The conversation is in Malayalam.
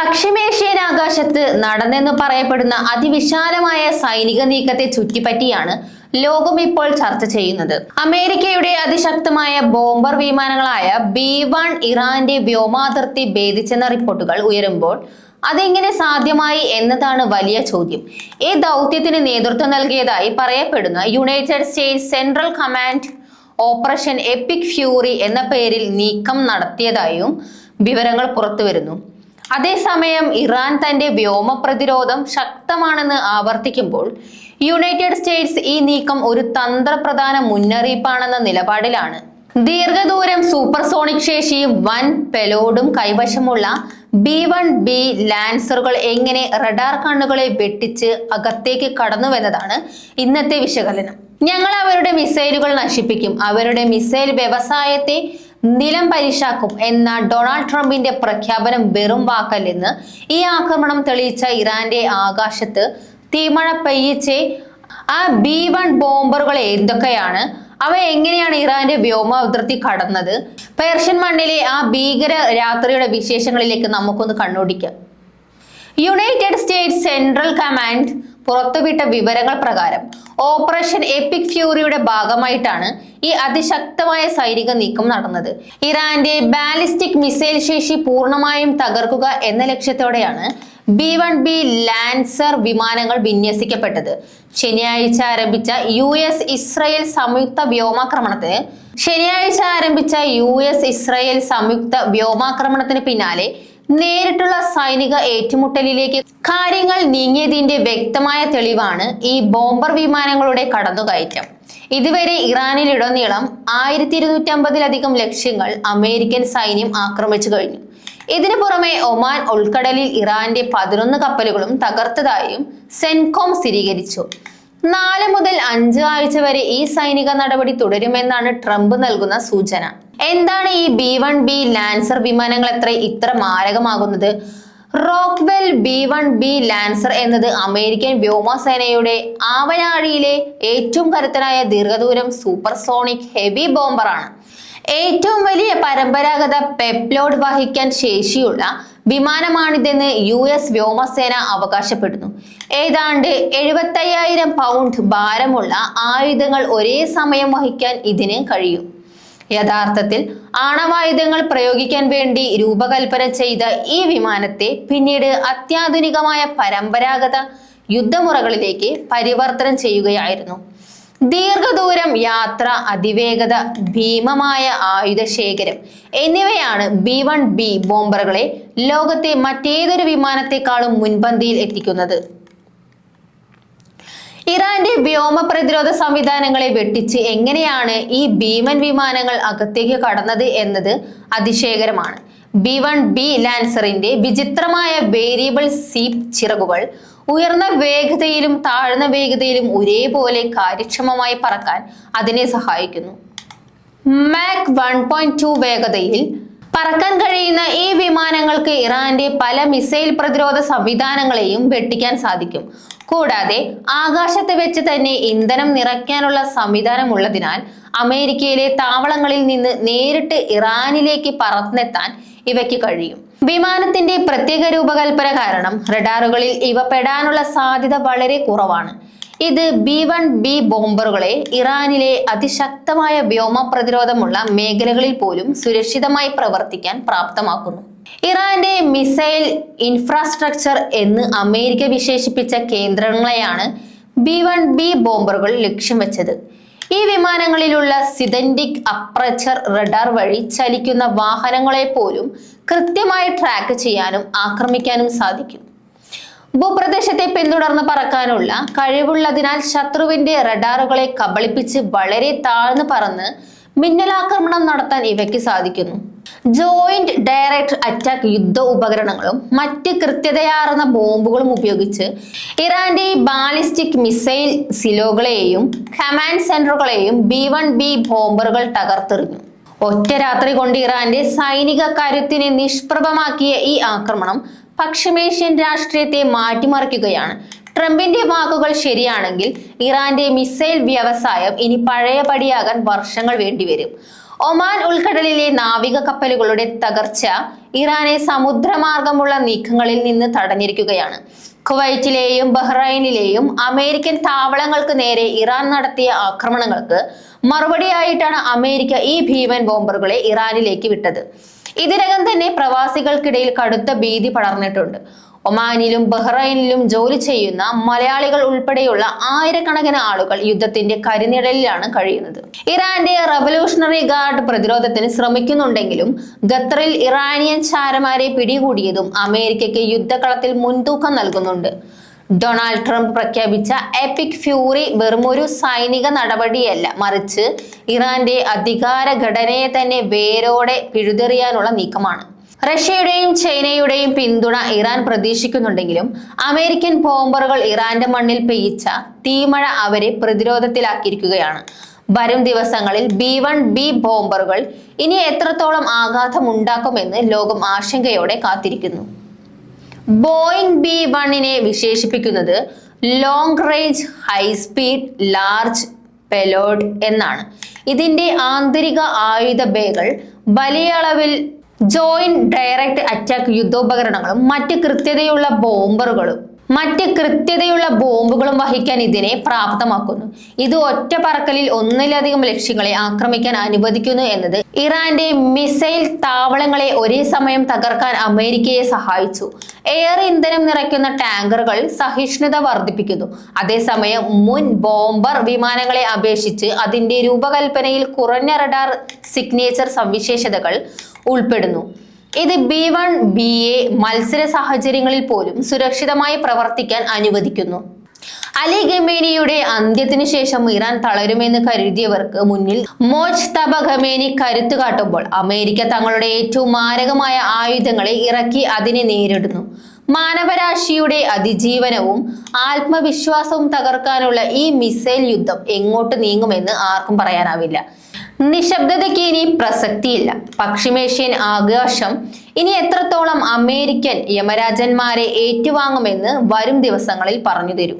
പശ്ചിമേഷ്യൻ ആകാശത്ത് നടന്നെന്ന് പറയപ്പെടുന്ന അതിവിശാലമായ സൈനിക നീക്കത്തെ ചുറ്റിപ്പറ്റിയാണ് ലോകം ഇപ്പോൾ ചർച്ച ചെയ്യുന്നത്. അമേരിക്കയുടെ അതിശക്തമായ ബോംബർ വിമാനങ്ങളായ B-1 ഇറാന്റെ വ്യോമാതിർത്തി ഭേദിച്ചെന്ന റിപ്പോർട്ടുകൾ ഉയരുമ്പോൾ അതെങ്ങനെ സാധ്യമായി എന്നതാണ് വലിയ ചോദ്യം. ഈ ദൗത്യത്തിന് നേതൃത്വം നൽകിയതായി പറയപ്പെടുന്ന United States central command operation EPIC fury എന്ന പേരിൽ നീക്കം നടത്തിയതായും വിവരങ്ങൾ പുറത്തുവരുന്നു. അതേസമയം ഇറാൻ തന്റെ വ്യോമ പ്രതിരോധം ശക്തമാണെന്ന് ആവർത്തിക്കുമ്പോൾ യുണൈറ്റഡ് സ്റ്റേറ്റ്സ് ഈ നീക്കം ഒരു തന്ത്രപ്രധാന മുന്നറിയിപ്പാണെന്ന നിലപാടിലാണ്. ദീർഘദൂരം സൂപ്പർസോണിക് ശേഷിയും വൻ പെലോഡും കൈവശമുള്ള B-1B ലാൻസറുകൾ എങ്ങനെ റഡാർ കണ്ണുകളെ വെട്ടിച്ച് അകത്തേക്ക് കടന്നുവെന്നതാണ് ഇന്നത്തെ വിശകലനം. ഞങ്ങൾ അവരുടെ മിസൈലുകൾ നശിപ്പിക്കും, അവരുടെ മിസൈൽ വ്യവസായത്തെ നിലം പരിശാക്കും എന്ന ഡൊണാൾഡ് ട്രംപിന്റെ പ്രഖ്യാപനം വെറും വാക്കല്ലെന്ന് ഈ ആക്രമണം തെളിയിച്ച ഇറാന്റെ ആകാശത്ത് തീമഴ പെയ്യിച്ച് ആ B-1 ബോംബറുകൾ എന്തൊക്കെയാണ്, അവ എങ്ങനെയാണ് ഇറാന്റെ വ്യോമാതിർത്തി കടന്നത്, പേർഷ്യൻ മണ്ണിലെ ആ ഭീകര രാത്രിയുടെ വിശേഷങ്ങളിലേക്ക് നമുക്കൊന്ന് കണ്ണോടിക്കാം. യുണൈറ്റഡ് സ്റ്റേറ്റ്സ് സെൻട്രൽ കമാൻഡ് പുറത്തുവിട്ട വിവരങ്ങൾ പ്രകാരം ഓപ്പറേഷൻ എപ്പിക് ഫ്യൂറിയുടെ ഭാഗമായിട്ടാണ് ഈ അതിശക്തമായ സൈനിക നീക്കം നടന്നത്. ഇറാന്റെ ബാലിസ്റ്റിക് മിസൈൽ ശേഷി പൂർണ്ണമായും തകർക്കുക എന്ന ലക്ഷ്യത്തോടെയാണ് B-1B ലാൻസർ വിമാനങ്ങൾ വിന്യസിക്കപ്പെട്ടത്. ശനിയാഴ്ച ആരംഭിച്ച ഇസ്രായേൽ സംയുക്ത വ്യോമാക്രമണത്തിന് പിന്നാലെ നേരിട്ടുള്ള സൈനിക ഏറ്റുമുട്ടലിലേക്ക് കാര്യങ്ങൾ നീങ്ങിയതിന്റെ വ്യക്തമായ തെളിവാണ് ഈ ബോംബർ വിമാനങ്ങളുടെ കടന്നുകയറ്റം. ഇതുവരെ ഇറാനിലുടനീളം 1250-ലധികം ലക്ഷ്യങ്ങൾ അമേരിക്കൻ സൈന്യം ആക്രമിച്ചു കഴിഞ്ഞു. ഇതിനു പുറമെ ഒമാൻ ഉൾക്കടലിൽ ഇറാന്റെ 11 കപ്പലുകളും തകർത്തതായും സെൻകോം സ്ഥിരീകരിച്ചു. 4 മുതൽ 5 ആഴ്ച വരെ ഈ സൈനിക നടപടി തുടരുമെന്നാണ് ട്രംപ് നൽകുന്ന സൂചന. എന്താണ് ഈ B-1B ലാൻസർ വിമാനങ്ങൾ ഇത്ര മാരകമാകുന്നത്? റോക്ക്വെൽ B-1B ലാൻസർ എന്നത് അമേരിക്കൻ വ്യോമസേനയുടെ ആവനാഴിയിലെ ഏറ്റവും കരുത്തനായ ദീർഘദൂരം സൂപ്പർസോണിക് ഹെവി ബോംബറാണ്. ഏറ്റവും വലിയ പരമ്പരാഗത പെപ്ലോഡ് വഹിക്കാൻ ശേഷിയുള്ള വിമാനമാണിതെന്ന് US വ്യോമസേന അവകാശപ്പെടുന്നു. ഏതാണ്ട് 75,000 പൗണ്ട് ഭാരമുള്ള ആയുധങ്ങൾ ഒരേ സമയം വഹിക്കാൻ ഇതിന് കഴിയും. യഥാർത്ഥത്തിൽ ആണവായുധങ്ങൾ പ്രയോഗിക്കാൻ വേണ്ടി രൂപകൽപ്പന ചെയ്ത ഈ വിമാനത്തെ പിന്നീട് അത്യാധുനികമായ പരമ്പരാഗത യുദ്ധമുറകളിലേക്ക് പരിവർത്തനം ചെയ്യുകയായിരുന്നു. ദീർഘദൂരം യാത്ര, അതിവേഗത, ഭീമമായ ആയുധശേഖരം എന്നിവയാണ് B-1B ബോംബറുകളെ ലോകത്തെ മറ്റേതൊരു വിമാനത്തെക്കാളും മുൻപന്തിയിൽ എത്തിക്കുന്നത്. ഇറാന്റെ വ്യോമ പ്രതിരോധ സംവിധാനങ്ങളെ വെട്ടിച്ച് എങ്ങനെയാണ് ഈ ഭീമൻ വിമാനങ്ങൾ അകത്തേക്ക് കടന്നത് എന്നത് അതിശയകരമാണ്. B-1B ലാൻസറിന്റെ വിചിത്രമായ വേരിയബിൾ സ്വീപ്പ് ചിറകുകൾ ഉയർന്ന വേഗതയിലും താഴ്ന്ന വേഗതയിലും ഒരേപോലെ കാര്യക്ഷമമായി പറക്കാൻ അതിനെ സഹായിക്കുന്നു. മാക് 1.2 വേഗതയിൽ പറക്കാൻ കഴിയുന്ന ഈ വിമാനങ്ങൾക്ക് ഇറാന്റെ പല മിസൈൽ പ്രതിരോധ സംവിധാനങ്ങളെയും വെട്ടിക്കാൻ സാധിക്കും. കൂടാതെ ആകാശത്ത് വെച്ച് തന്നെ ഇന്ധനം നിറയ്ക്കാനുള്ള സംവിധാനം ഉള്ളതിനാൽ അമേരിക്കയിലെ താവളങ്ങളിൽ നിന്ന് നേരിട്ട് ഇറാനിലേക്ക് പറന്നെത്താൻ ഇവയ്ക്ക് കഴിയും. വിമാനത്തിന്റെ പ്രത്യേക രൂപകൽപ്പന കാരണം റഡാറുകളിൽ ഇവ പെടാനുള്ള സാധ്യത വളരെ കുറവാണ്. ഇത് B-1B ബോംബറുകളെ ഇറാനിലെ അതിശക്തമായ വ്യോമ പ്രതിരോധമുള്ള മേഖലകളിൽ പോലും സുരക്ഷിതമായി പ്രവർത്തിക്കാൻ പ്രാപ്തമാക്കുന്നു. ഇറാന്റെ മിസൈൽ ഇൻഫ്രാസ്ട്രക്ചർ എന്ന് അമേരിക്ക വിശേഷിപ്പിച്ച കേന്ദ്രങ്ങളെയാണ് B-1B ബോംബറുകൾ ലക്ഷ്യം വെച്ചത്. ഈ വിമാനങ്ങളിലുള്ള സിന്തറ്റിക് അപ്പർച്ചർ റഡാർ വഴി ചലിക്കുന്ന വാഹനങ്ങളെ പോലും കൃത്യമായി ട്രാക്ക് ചെയ്യാനും ആക്രമിക്കാനും സാധിക്കും. ഭൂപ്രദേശത്തെ പിന്തുടർന്ന് പറക്കാനുള്ള കഴിവുള്ളതിനാൽ ശത്രുവിന്റെ റഡാറുകളെ കബളിപ്പിച്ച് വളരെ താഴ്ന്നു പറന്ന് മിന്നലാക്രമണം നടത്താൻ ഇവയ്ക്ക് സാധിക്കുന്നു. ജോയിന്റ് ഡയറക്ട് അറ്റാക്ക് യുദ്ധ ഉപകരണങ്ങളും മറ്റ് കൃത്യതയാർന്ന ബോംബുകളും ഉപയോഗിച്ച് ഇറാന്റെ ബാലിസ്റ്റിക് മിസൈൽ സിലോകളെയും കമാൻഡ് സെന്ററുകളെയും B-1B ബോംബറുകൾ തകർത്തെറിഞ്ഞു. ഒറ്റ രാത്രി കൊണ്ട് ഇറാന്റെ സൈനിക കരുത്തിനെ നിഷ്പ്രഭമാക്കിയ ഈ ആക്രമണം പശ്ചിമേഷ്യൻ രാഷ്ട്രീയത്തെ മാറ്റിമറിക്കുകയാണ്. ട്രംപിന്റെ വാക്കുകൾ ശരിയാണെങ്കിൽ ഇറാന്റെ മിസൈൽ വ്യവസായം ഇനി പഴയപടിയാകാൻ വർഷങ്ങൾ വേണ്ടിവരും. ഒമാൻ ഉൾക്കടലിലെ നാവിക കപ്പലുകളുടെ തകർച്ച ഇറാനെ സമുദ്രമാർഗമുള്ള നീക്കങ്ങളിൽ നിന്ന് തടഞ്ഞിരിക്കുകയാണ്. കുവൈറ്റിലെയും ബഹ്റൈനിലെയും അമേരിക്കൻ താവളങ്ങൾക്ക് നേരെ ഇറാൻ നടത്തിയ ആക്രമണങ്ങൾക്ക് മറുപടിയായിട്ടാണ് അമേരിക്ക ഈ ഭീമൻ ബോംബറുകളെ ഇറാനിലേക്ക് വിട്ടത്. ഇതിനകം തന്നെ പ്രവാസികൾക്കിടയിൽ കടുത്ത ഭീതി പടർന്നിട്ടുണ്ട്. ഒമാനിലും ബഹ്റൈനിലും ജോലി ചെയ്യുന്ന മലയാളികൾ ഉൾപ്പെടെയുള്ള ആയിരക്കണക്കിന് ആളുകൾ യുദ്ധത്തിന്റെ കരിനിഴലിലാണ് കഴിയുന്നത്. ഇറാന്റെ റവല്യൂഷണറി ഗാർഡ് പ്രതിരോധത്തിന് ശ്രമിക്കുന്നുണ്ടെങ്കിലും ഖത്തറിൽ ഇറാനിയൻ ചാരന്മാരെ പിടികൂടിയതും അമേരിക്കയ്ക്ക് യുദ്ധകളത്തിൽ മുൻതൂക്കം നൽകുന്നുണ്ട്. ഡൊണാൾഡ് ട്രംപ് പ്രഖ്യാപിച്ച എപ്പിക് ഫ്യൂറി വെറുമൊരു സൈനിക നടപടിയല്ല, മറിച്ച് ഇറാന്റെ അധികാര ഘടനയെ തന്നെ വേരോടെ പിഴുതെറിയാനുള്ള നീക്കമാണ്. റഷ്യയുടെയും ചൈനയുടെയും പിന്തുണ ഇറാൻ പ്രതീക്ഷിക്കുന്നുണ്ടെങ്കിലും അമേരിക്കൻ ബോംബറുകൾ ഇറാന്റെ മണ്ണിൽ പെയ്യിച്ച തീമഴ അവരെ പ്രതിരോധത്തിലാക്കിയിരിക്കുകയാണ്. വരും ദിവസങ്ങളിൽ B-1B ബോംബറുകൾ ഇനി എത്രത്തോളം ആഘാതം ഉണ്ടാക്കുമെന്ന് ലോകം ആശങ്കയോടെ കാത്തിരിക്കുന്നു. ബോയിങ് B-1നെ വിശേഷിപ്പിക്കുന്നത് long range high speed large പെലോഡ് എന്നാണ്. ഇതിന്റെ ആന്തരിക ആയുധ ബേകൾ വലിയ അളവിൽ ജോയിന്റ് ഡയറക്റ്റ് അറ്റാക്ക് യുദ്ധോപകരണങ്ങളും മറ്റ് കൃത്യതയുള്ള ബോംബുകളും വഹിക്കാൻ ഇതിനെ പ്രാപ്തമാക്കുന്നു. ഇത് ഒറ്റ പറക്കലിൽ ഒന്നിലധികം ലക്ഷ്യങ്ങളെ ആക്രമിക്കാൻ അനുവദിക്കുന്നു എന്നത് ഇറാന്റെ മിസൈൽ താവളങ്ങളെ ഒരേ സമയം തകർക്കാൻ അമേരിക്കയെ സഹായിച്ചു. എയർ ഇന്ധനം നിറയ്ക്കുന്ന ടാങ്കറുകൾ സഹിഷ്ണുത വർദ്ധിപ്പിക്കുന്നു. അതേസമയം മുൻ ബോംബർ വിമാനങ്ങളെ അപേക്ഷിച്ച് അതിന്റെ രൂപകൽപ്പനയിൽ കുറഞ്ഞ റഡാർ സിഗ്നേച്ചർ സവിശേഷതകൾ ഉൾപ്പെടുന്നു. ഇത് B-1Bയെ മത്സര സാഹചര്യങ്ങളിൽ പോലും സുരക്ഷിതമായി പ്രവർത്തിക്കാൻ അനുവദിക്കുന്നു. അലി ഖമേനിയുടെ അന്ത്യത്തിന് ശേഷം ഇറാൻ തളരുമെന്ന് കരുതിയവർക്ക് മുന്നിൽ മോജ്തബ ഖമേനി കരുത്തു കാട്ടുമ്പോൾ അമേരിക്ക തങ്ങളുടെ ഏറ്റവും മാരകമായ ആയുധങ്ങളെ ഇറക്കി അതിനെ നേരിടുന്നു. മാനവരാശിയുടെ അതിജീവനവും ആത്മവിശ്വാസവും തകർക്കാനുള്ള ഈ മിസൈൽ യുദ്ധം എങ്ങോട്ട് നീങ്ങുമെന്ന് ആർക്കും പറയാനാവില്ല. നിശബ്ദതയ്ക്ക് ഇനി പ്രസക്തിയില്ല. പശ്ചിമേഷ്യൻ ആകാശം ഇനി എത്രത്തോളം അമേരിക്കൻ യമരാജന്മാരെ ഏറ്റുവാങ്ങുമെന്ന് വരും ദിവസങ്ങളിൽ പറഞ്ഞു തരും.